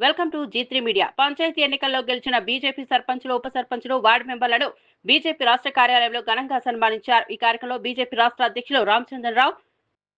Welcome to G3 media. Panchayat ఎన్నికల్లో గెలిచిన BJP సర్పంచులు, ఉప సర్పంచులు, వార్డు మెంబర్లను బీజేపీ రాష్ట్ర కార్యాలయంలో ఘనంగా సన్మానించారు. ఈ కార్యక్రమంలో బీజేపీ రాష్ట్ర అధ్యక్షులు రామచంద్రరావు,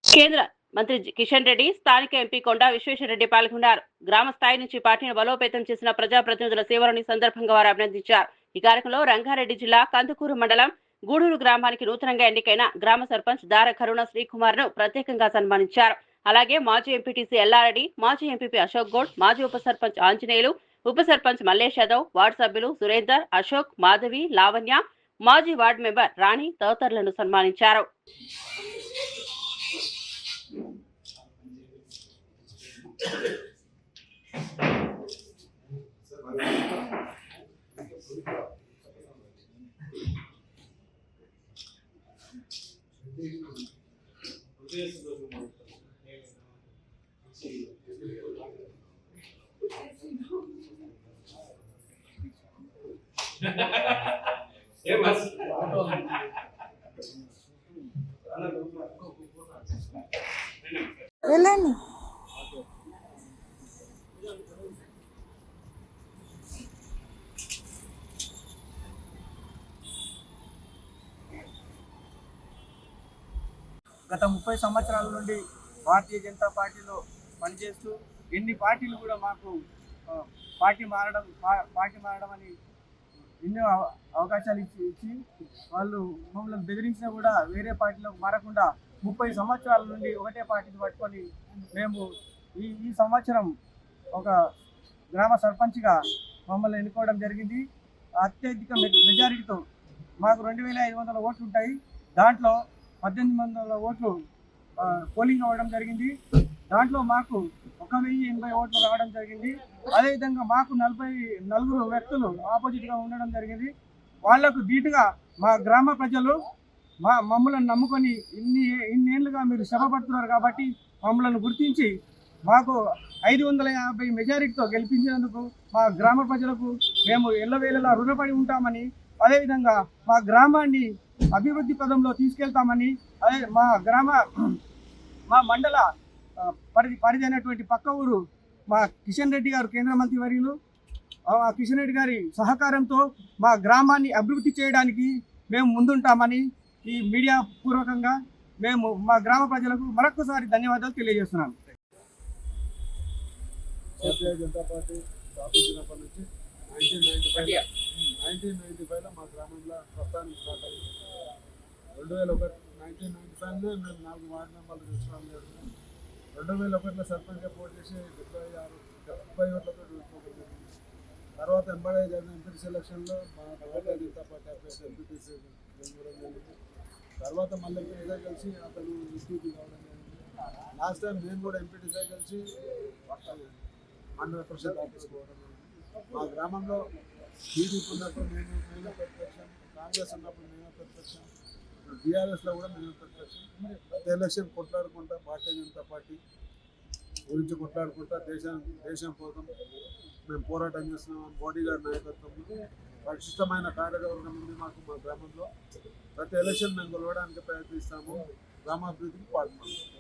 కేంద్ర మంత్రి కిషన్ రెడ్డి, స్థానిక ఎంపీ కొండా విశ్వేశ్వరరెడ్డి పాల్గొన్నారు. గ్రామ స్థాయి నుంచి పార్టీని బలోపేతం చేసిన ప్రజాప్రతినిధుల సేవలను సందర్భంగా వారు అభినందించారు. ఈ కార్యక్రమంలో రంగారెడ్డి జిల్లా కందుకూరు మండలం గూడూరు గ్రామానికి నూతనంగా ఎన్నికైన గ్రామ సర్పంచ్ దార కరుణ శ్రీకుమార్ ను ప్రత్యేకంగా సన్మానించారు. అలాగే మాజీ ఎంపీటీసీ ఎల్లారెడ్డి, మాజీ ఎంపీపీ అశోక్ గౌడ్, మాజీ ఉప సర్పంచ్ ఆంజనేయులు, ఉప సర్పంచ్ మల్లేష్ యాదవ్, వార్డు సభ్యులు సురేందర్, అశోక్, మాధవి, లావణ్య, మాజీ వార్డు మెంబర్ రాణి తదితరులను సన్మానించారు. వెళ్ళండి. గత 30 సంవత్సరాల నుండి భారతీయ జనతా పార్టీలో పనిచేస్తూ ఎన్ని పార్టీలు కూడా మాకు పార్టీ మారడం అని ఎన్నో అవకాశాలు ఇచ్చి వాళ్ళు మమ్మల్ని బెదిరించినా కూడా వేరే పార్టీలోకి మారకుండా 30 సంవత్సరాల నుండి ఒకటే పార్టీని పట్టుకొని మేము ఈ సంవత్సరం ఒక గ్రామ సర్పంచ్గా మమ్మల్ని ఎన్నుకోవడం జరిగింది. అత్యధిక మెజారిటీతో మాకు 2500 ఓట్లు ఉంటాయి. దాంట్లో 1800 ఓట్లు పోలింగ్ అవ్వడం జరిగింది. దాంట్లో మాకు 1080 ఓట్లు రావడం జరిగింది. అదేవిధంగా మాకు 44 వ్యక్తులు ఆపోజిట్గా ఉండడం జరిగింది. వాళ్లకు ధీటుగా మా గ్రామ ప్రజలు మమ్మల్ని నమ్ముకొని ఇన్నేళ్లుగా మీరు శ్రమ పడుతున్నారు కాబట్టి మమ్మల్ని గుర్తించి మాకు 550 మెజారిటీతో గెలిపించినందుకు మా గ్రామ ప్రజలకు మేము ఎల్లవేళలా రుణపడి ఉంటామని, అదేవిధంగా మా గ్రామాన్ని అభివృద్ధి పదంలో తీసుకెళ్తామని, అదే మా మండల పరిధి అయినటువంటి పక్క ఊరు మా కిషన్ రెడ్డి గారు కేంద్ర మంత్రి వర్యులు, కిషన్ రెడ్డి గారి సహకారంతో మా గ్రామాన్ని అభివృద్ధి చేయడానికి మేము ముందుంటామని ఈ మీడియా పూర్వకంగా మేము మా గ్రామ ప్రజలకు మరొకసారి ధన్యవాదాలు తెలియజేస్తున్నాను. భారతీయ జనతా పార్టీ స్థాపించినప్పటి నుంచి 1995లో మా గ్రామంలో ప్రస్థానం స్టార్ట్ అయింది. 1995లో మేము 4 వార్డు మెంబర్లు చూసుకోవడం జరిగింది. 2001లో సర్పంచ్గా పోటీ చేసి 70 ఓట్లతో చూసుకోవడం జరిగింది. తర్వాత ఎంబడే జరిగిన ఎంపీటీసీ ఎలక్షన్లో మా భారతీయ జనతా పార్టీ అభ్యర్థి ఎంపీటీసీ గెలవడం జరిగింది. తర్వాత మళ్ళీ ఎంపీటీసీ కలిసి అతను ఎంపీపీ కావడం జరిగింది. లాస్ట్ టైం మేము కూడా ఎంపీటీసీ కలిసి మండల పరిషత్ ఆఫీస్కి పోవడం జరిగింది. మా గ్రామంలో టీడీపీ ఉన్నప్పుడు మేమే ప్రతిపక్షం, కాంగ్రెస్ ఉన్నప్పుడు మేమే ప్రతిపక్షం, బీఆర్ఎస్లో కూడా మేమే ప్రతిపక్షం. ప్రతి ఎలక్షన్ కొట్లాడుకుంటా భారతీయ జనతా పార్టీ గురించి కొట్లాడుకుంటా దేశం కోసం మేము పోరాటం చేస్తున్నాం. మోడీ గారి నాయకత్వంలో పటిష్టమైన కార్యవర్గం ఉంది మాకు. మా గ్రామంలో ప్రతి ఎలక్షన్ మేము గెలవడానికి ప్రయత్నిస్తాము. గ్రామాభివృద్ధికి పాల్గొన్నాము.